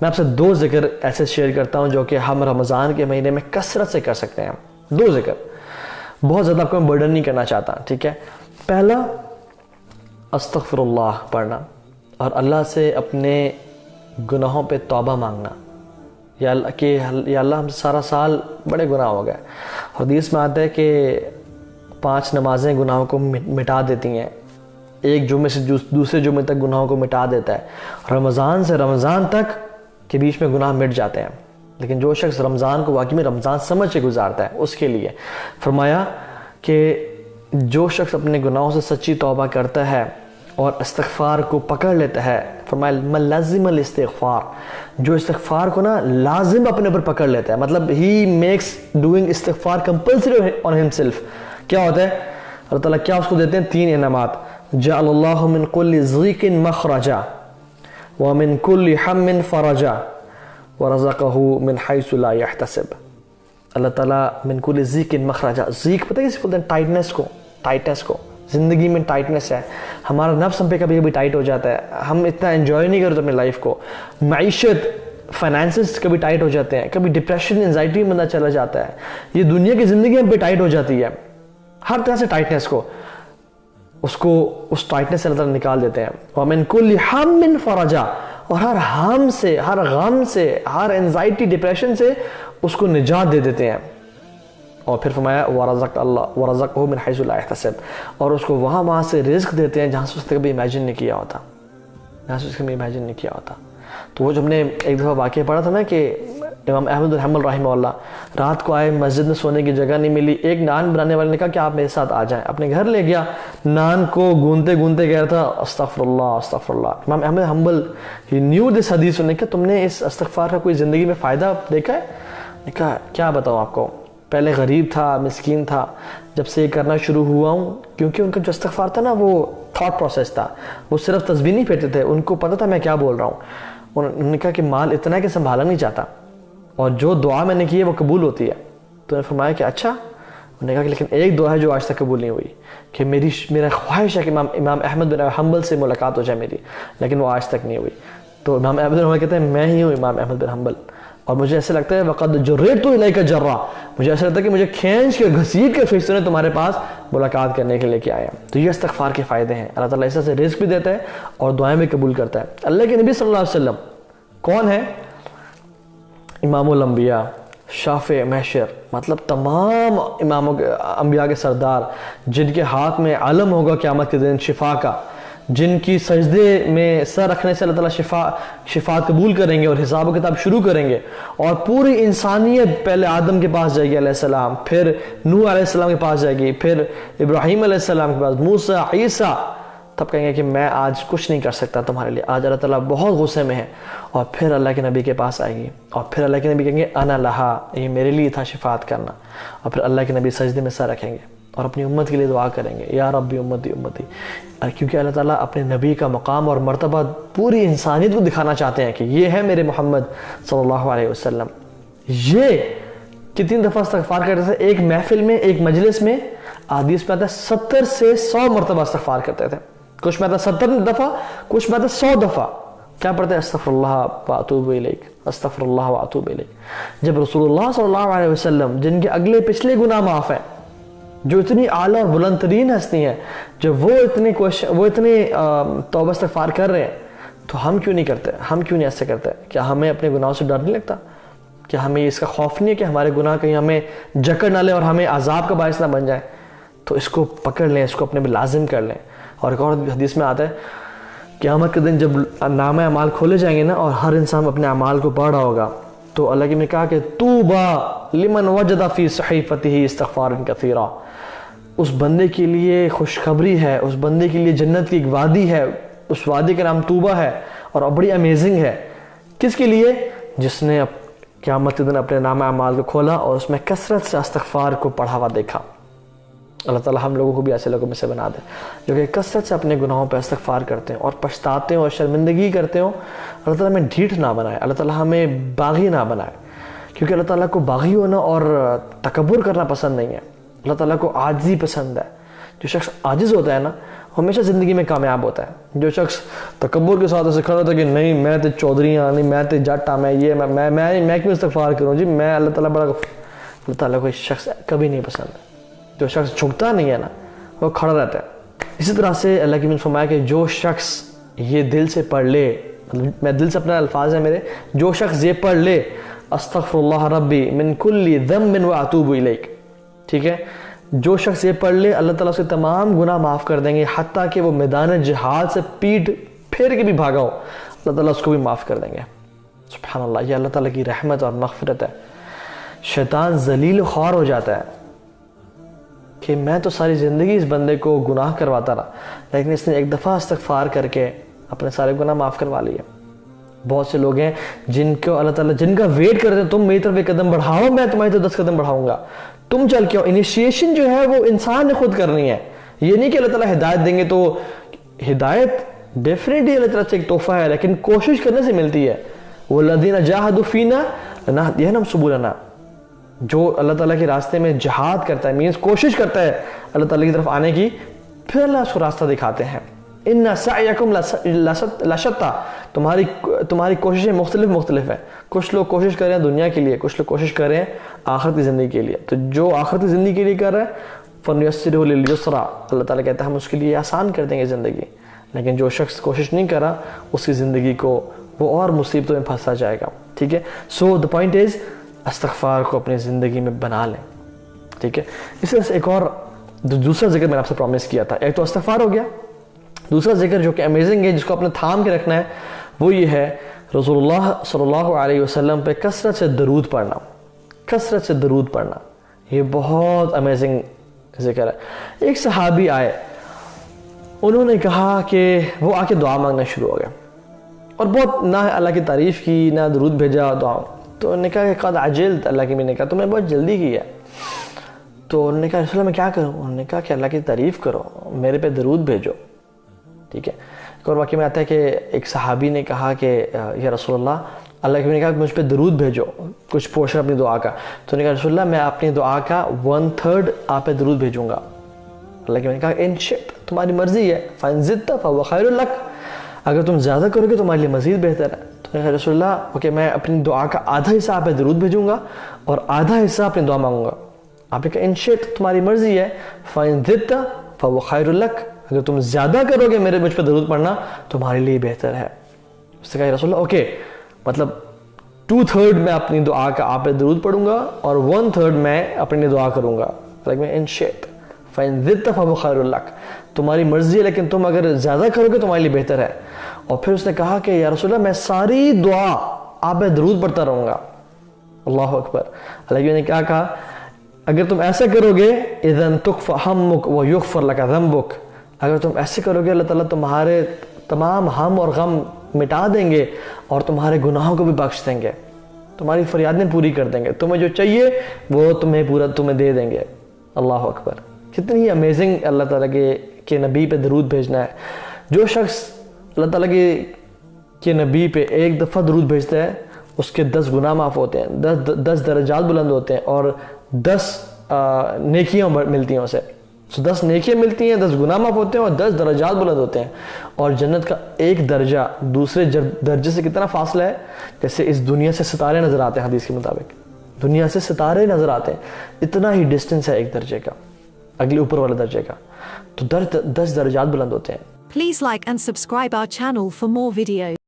میں آپ سے 2 ذکر ایسے شیئر کرتا ہوں جو کہ ہم رمضان کے مہینے میں کثرت سے کر سکتے ہیں. 2 ذکر, بہت زیادہ آپ کو میں برڈن نہیں کرنا چاہتا, ٹھیک ہے. پہلا, استغفر اللہ پڑھنا اور اللہ سے اپنے گناہوں پہ توبہ مانگنا. یا اللہ ہم سے سارا سال بڑے گناہ ہو گئے. حدیث میں آتا ہے کہ 5 نمازیں گناہوں کو مٹا دیتی ہیں, ایک جمعے سے دوسرے جمعے تک گناہوں کو مٹا دیتا ہے. رمضان سے رمضان تک کے بیچ میں گناہ مٹ جاتے ہیں. لیکن جو شخص رمضان کو واقعی میں رمضان سمجھ کے گزارتا ہے, اس کے لیے فرمایا کہ جو شخص اپنے گناہوں سے سچی توبہ کرتا ہے اور استغفار کو پکڑ لیتا ہے, فرمایا من لازم الاستغفار, جو استغفار کو نا لازم اپنے اوپر پکڑ لیتا ہے, مطلب ہی میکس ڈوئنگ استغفار کمپلسری آن ہمسیلف. کیا ہوتا ہے, اللہ تعالیٰ کیا اس کو دیتے ہیں 3 انعامات. جعل اللہ من کل ضیق مخرجا ومن کل ہم فرجا ورزقہ من حیث لا یحتسب. اللہ تعالیٰ من کل ضیق مخرجا, ضیق پتہ ہے کسی بولتے ہیں, ٹائٹنس کو. زندگی میں ٹائٹنس ہے, ہمارا نفس ہم پہ کبھی کبھی ٹائٹ ہو جاتا ہے, ہم اتنا انجوائے نہیں کرتے اپنی لائف کو, معیشت فائنینسز کبھی ٹائٹ ہو جاتے ہیں, کبھی ڈپریشن انزائٹی میں بندہ چلا جاتا ہے, یہ دنیا کی زندگی ہم پہ ٹائٹ ہو جاتی ہے. ہر طرح سے ٹائٹنس کو اس ٹائٹنس سے اللہ تعالیٰ نکال دیتے ہیں. وَمِن كُلِّ حَمٍ فَرَجَا, اور ہر ہم سے, ہر غم سے, ہر انزائٹی ڈپریشن سے اس کو نجات دے دیتے ہیں. اور پھر فرمایا وَرَزَقَهُ مِنْ حَيْثُ لَا يَحْتَسِبْ, اور اس کو وہاں سے رزق دیتے ہیں جہاں سے اس نے کبھی امیجن نہیں کیا ہوتا. تو وہ جو ہم نے ایک دفعہ واقعہ پڑھا تھا نا کہ امام احمد بن حنبل رحمہ اللہ رات کو آئے, مسجد میں سونے کی جگہ نہیں ملی, ایک نان بنانے والے نے کہا کہ آپ میرے ساتھ آ جائیں. اپنے گھر لے گیا, نان کو گونتے کہہ رہا تھا استغفر اللہ. امام احمد حنبل ہی نیو دس حدیث, نے کہا تم نے اس استغفار کا کوئی زندگی میں فائدہ دیکھا ہے؟ نے کہا کیا بتاؤں آپ کو, پہلے غریب تھا, مسکین تھا, جب سے یہ کرنا شروع ہوا ہوں, کیونکہ ان کا جو استغفار تھا نا وہ تھاٹ پروسیس تھا, وہ صرف تسبیح نہیں پھیرتے تھے, ان کو پتہ تھا میں کیا بول رہا ہوں. انہوں نے کہا کہ مال اتنا ہے کہ سنبھالا نہیں چاہتا, اور جو دعا میں نے کی ہے وہ قبول ہوتی ہے. تو نے فرمایا کہ اچھا. انہوں نے کہا کہ لیکن ایک دعا ہے جو آج تک قبول نہیں ہوئی, کہ میرا خواہش ہے کہ امام احمد بن حنبل سے ملاقات ہو جائے میری, لیکن وہ آج تک نہیں ہوئی. تو امام احمد بن حنبل کہتے ہیں میں ہی ہوں امام احمد بن حنبل, اور مجھے ایسا لگتا ہے وقد جررت الیک جرا, مجھے ایسا لگتا ہے کہ مجھے کھینچ کے گھسیٹ کے فرشتوں نے تمہارے پاس ملاقات کرنے کے لیے کیا آیا. تو یہ استغفار کے فائدے ہیں. اللہ تعالیٰ اس سے رزق بھی دیتا ہے اور دعائیں بھی قبول کرتا ہے. اللہ کے نبی صلی اللہ علیہ وسلم کون ہے؟ امام الانبیاء, شافع محشر, مطلب تمام اماموں کے انبیاء کے سردار, جن کے ہاتھ میں علم ہوگا قیامت کے دن شفا کا, جن کی سجدے میں سر رکھنے سے اللہ تعالیٰ شفاعت قبول کریں گے اور حساب و کتاب شروع کریں گے, اور پوری انسانیت پہلے آدم کے پاس جائے گی علیہ السلام, پھر نوح علیہ السلام کے پاس جائے گی, پھر ابراہیم علیہ السلام کے پاس, موسیٰ, عیسیٰ, تب کہیں گے کہ میں آج کچھ نہیں کر سکتا تمہارے لیے, آج اللہ تعالیٰ بہت غصے میں ہے. اور پھر اللہ کے نبی کے پاس آئے گی, اور پھر اللہ کے نبی کہیں گے انا لہا, یہ میرے لیے تھا شفاعت کرنا. اور پھر اللہ کے نبی سجدے میں سر رکھیں گے اور اپنی امت کے لیے دعا کریں گے, یا ربی امتی امتی. کیونکہ اللہ تعالیٰ اپنے نبی کا مقام اور مرتبہ پوری انسانیت کو دکھانا چاہتے ہیں کہ یہ ہے میرے محمد صلی اللہ علیہ وسلم. یہ کتنی دفعہ استغفار کرتے تھے ایک محفل میں, ایک مجلس میں؟ حدیث میں آتا ہے 70 سے 100 مرتبہ استغفار کرتے تھے. کچھ میں آتا 70 دفعہ, کچھ میں آتا 100 دفعہ. کیا پڑھتے ہیں؟ استغفر اللہ واتوب الیک, استغفر اللہ واتوب الیک. جب رسول اللہ صلی اللہ علیہ وسلم, جن کے اگلے پچھلے گناہ معاف ہیں, جو اتنی اعلیٰ اور بلند ترین ہستی ہیں, جب وہ اتنے توبہ استغفار کر رہے ہیں, تو ہم کیوں نہیں کرتے؟ ہم کیوں نہیں ایسے کرتے؟ کیا ہمیں اپنے گناہوں سے ڈر نہیں لگتا؟ کیا ہمیں اس کا خوف نہیں ہے کہ ہمارے گناہ کہیں ہمیں جکڑ نہ لے اور ہمیں عذاب کا باعث نہ بن جائے؟ تو اس کو پکڑ لیں, اس کو اپنے پہ لازم کر لیں. اور ایک اور حدیث میں آتا ہے قیامت کے دن جب نامہ اعمال کھولے جائیں گے نا, اور ہر انسان اپنے اعمال کو پڑھ رہا ہوگا, تو اللہ کی نے کہا کہ طوبا لمن وجد فی صحیفته استغفارا کثیرا, اس بندے کے لیے خوشخبری ہے, اس بندے کے لیے جنت کی ایک وادی ہے, اس وادی کا نام طوبا ہے, اور بڑی امیزنگ ہے. کس کے لیے؟ جس نے قیامت کے دن اپنے نامہ اعمال کو کھولا اور اس میں کثرت سے استغفار کو پڑھا ہوا دیکھا. اللہ تعالیٰ ہم لوگوں کو بھی ایسے لوگوں میں سے بنا دے جو کہ کثرت سے اپنے گناہوں پہ استغفار کرتے ہیں اور پچھتاتے ہیں اور شرمندگی کرتے ہوں. اللہ تعالیٰ ہمیں ڈھیٹ نہ بنائے, اللہ تعالیٰ ہمیں باغی نہ بنائے, کیونکہ اللہ تعالیٰ کو باغی ہونا اور تکبر کرنا پسند نہیں ہے. اللہ تعالیٰ کو عاجزی پسند ہے. جو شخص عاجز ہوتا ہے نا, ہمیشہ زندگی میں کامیاب ہوتا ہے. جو شخص تکبر کے ساتھ اسے کھڑا ہوتا ہے کہ نہیں میں تو چودھری ہاں, نہیں میں تو جٹ ہاں, میں یہ میں کیوں استغفار کروں جی, میں اللہ تعالیٰ بڑا, اللہ تعالیٰ کو شخص کبھی نہیں پسند. جو شخص جھکتا نہیں ہے نا وہ کھڑا رہتا ہے. اسی طرح سے اللہ کی نے فرمایا کہ جو شخص یہ دل سے پڑھ لے, میں دل سے اپنا الفاظ ہیں میرے, جو شخص یہ پڑھ لے استغفر اللہ ربی من کل ذنب واتوب الیک, ٹھیک ہے, جو شخص یہ پڑھ لے اللہ تعالیٰ اس کے تمام گناہ معاف کر دیں گے, حتیٰ کہ وہ میدان جہاد سے پیٹھ پھیر کے بھی بھاگا ہو اللہ تعالیٰ اس کو بھی معاف کر دیں گے. سبحان اللہ, یہ اللہ تعالیٰ کی رحمت اور مغفرت ہے. شیطان ذلیل و خوار ہو جاتا ہے کہ میں تو ساری زندگی اس بندے کو گناہ کرواتا رہا, لیکن اس نے ایک دفعہ استغفار کر کے اپنے سارے گناہ معاف کروا لیے. بہت سے لوگ ہیں جن کو اللہ تعالیٰ جن کا ویٹ کرتے ہیں, تم میری طرف ایک قدم بڑھاؤ میں تمہاری طرف 10 قدم بڑھاؤں گا, تم چل کے آؤ. انیشیشن جو ہے وہ انسان نے خود کرنی ہے, یہ نہیں کہ اللہ تعالیٰ ہدایت دیں گے. تو ہدایت ڈیفینیٹلی اللہ تعالیٰ سے ایک تحفہ ہے, لیکن کوشش کرنے سے ملتی ہے. وَالَّذِينَ جَاهَدُوا فِينَا لَنَهْدِيَنَّهُمْ سُبُلَنَا, جو اللہ تعالیٰ کے راستے میں جہاد کرتا ہے, مینس کوشش کرتا ہے اللہ تعالیٰ کی طرف آنے کی, پھر اللہ اس کو راستہ دکھاتے ہیں. اِنَّ سَعْيَكُمْ لَشَتَّى, تمہاری کوششیں مختلف ہیں. کچھ لوگ کوشش کر رہے ہیں دنیا کے لیے, کچھ لوگ کوشش کر رہے ہیں آخرت کی زندگی کے لیے. تو جو آخرت کی زندگی کے لیے کر رہا ہے فَنُيَسِّرُهُ لِلْيُسْرَى, اللہ تعالیٰ کہتا ہے ہم اس کے لیے آسان کر دیں گے زندگی. لیکن جو شخص کوشش نہیں کر رہا اس کی زندگی کو وہ اور مصیبتوں میں پھنسا جائے گا, ٹھیک ہے. سو دا پوائنٹ از استغفار کو اپنی زندگی میں بنا لیں, ٹھیک ہے. اس طرح سے ایک اور دوسرا ذکر میں نے آپ سے پرومس کیا تھا, ایک تو استغفار ہو گیا, دوسرا ذکر جو کہ امیزنگ ہے جس کو اپنے تھام کے رکھنا ہے وہ یہ ہے رسول اللہ صلی اللہ علیہ وسلم پہ کثرت سے درود پڑھنا. کثرت سے درود پڑھنا یہ بہت امیزنگ ذکر ہے. ایک صحابی آئے, انہوں نے کہا کہ وہ آ کے دعا مانگنا شروع ہو گیا اور بہت نہ اللہ کی تعریف کی نہ درود بھیجا دعا. تو انہوں نے کہا کہ قد عجلت, اللہ کی میں نے کہا تم نے بہت جلدی کی ہے. تو انہوں نے کہا رسول اللہ میں کیا کروں؟ انہوں نے کہا کہ اللہ کی تعریف کرو, میرے پہ درود بھیجو, ٹھیک ہے. ایک اور واقعہ میں آتا ہے کہ ایک صحابی نے کہا کہ یا رسول اللہ کی میں نے کہا کہ مجھ پہ درود بھیجو کچھ پورشن اپنی دعا کا. تو انہوں نے کہا رسول اللہ میں اپنی دعا کا 1/3 آپ پہ درود بھیجوں گا. اللہ کی میں نے کہا ان شئت, تمہاری مرضی ہے, فَإِن زِدْتَ فَهُوَ خَيْرٌ لَكَ, اگر تم زیادہ کرو گے تمہارے لیے مزید بہتر ہے. تو میں رسول اللہ اوکے میں اپنی دعا کا آدھا حصہ آپ پہ درود بھیجوں گا اور آدھا حصہ اپنی دعا مانگوں گا. آپ نے کہا ان شئت, تمہاری مرضی ہے, فَإِن زِدْتَ فَهُوَ خَيْرٌ لَكَ, اگر تم زیادہ کرو گے مجھ پہ درود پڑھنا تمہارے لیے بہتر ہے. اس نے کہا رسول اللہ اوکے, مطلب 2/3 میں اپنی دعا کا آپ پہ درود پڑھوں گا اور 1/3 میں اپنی دعا کروں گا. لیکن ان شئت فَإِن زِدْتَ فَهُوَ خَيْرٌ لَكَ, تمہاری مرضی ہے لیکن تم اگر زیادہ کرو گے تمہارے لیے بہتر ہے. اور پھر اس نے کہا کہ یا رسول اللہ میں ساری دعا آپ پہ درود پڑھتا رہوں گا. اللہ اکبر. اللہ نے کیا کہا اگر تم ایسا کرو گے اذن تکفى همك ويغفر لك ذنبك, اگر تم ایسے کرو گے اللہ تعالیٰ تمہارے تمام ہم اور غم مٹا دیں گے اور تمہارے گناہوں کو بھی بخش دیں گے, تمہاری فریادیں پوری کر دیں گے, تمہیں جو چاہیے وہ تمہیں دے دیں گے. اللہ اکبر. کتنی امیزنگ اللہ تعالیٰ کے نبی پہ درود بھیجنا ہے. جو شخص اللہ تعالیٰ کے نبی پہ ایک دفعہ درود بھیجتا ہے اس کے 10 گناہ معاف ہوتے ہیں, 10 درجات بلند ہوتے ہیں اور 10 نیکیاں ملتی ہیں اسے. 10 نیکیاں ملتی ہیں, 10 گناہ معاف ہوتے ہیں اور 10 درجات بلند ہوتے ہیں. اور جنت کا ایک درجہ دوسرے درجے سے کتنا فاصلہ ہے, جیسے اس دنیا سے ستارے نظر آتے ہیں. حدیث کے مطابق دنیا سے ستارے نظر آتے ہیں, اتنا ہی ڈسٹنس ہے ایک درجے کا اگلے اوپر والے درجے کا. تو 10 درجات بلند ہوتے ہیں. Please like and subscribe our channel for more videos.